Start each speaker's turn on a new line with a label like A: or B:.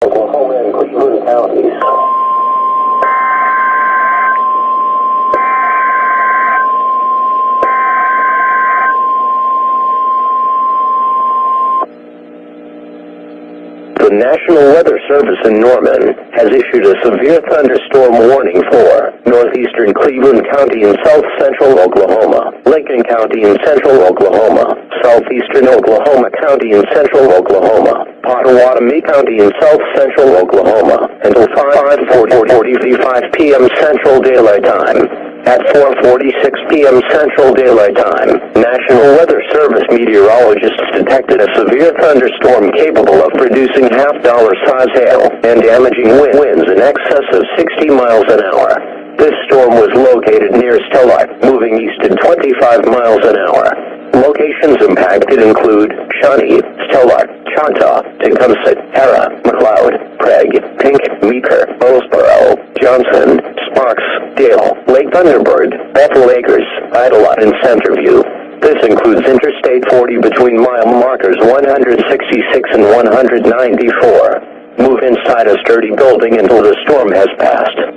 A: Oklahoma and Cleveland counties. The National Weather Service in Norman has issued a severe thunderstorm warning for northeastern Cleveland County in south-central Oklahoma, Lincoln County in central Oklahoma, southeastern Oklahoma County in central Oklahoma, Pottawatomie County in south-central Oklahoma, until 5:45 p.m. Central Daylight Time. At 4:46 p.m. Central Daylight Time, National Weather Service meteorologists detected a severe thunderstorm capable of producing half-dollar-size hail and damaging winds in excess of 60 miles an hour. This storm was located near Stellar, moving east at 25 miles an hour. Locations impacted include Shawnee, Stellar, Chanta, Tecumseh, Hara, McLeod, Craig, Pink, Meeker, Owlsboro, Johnson, Sparks, Dale, Lake Thunderbird, Bethel Acres, Idyllwild, and Centerview. This includes Interstate 40 between mile markers 166 and 194. Move inside a sturdy building until the storm has passed.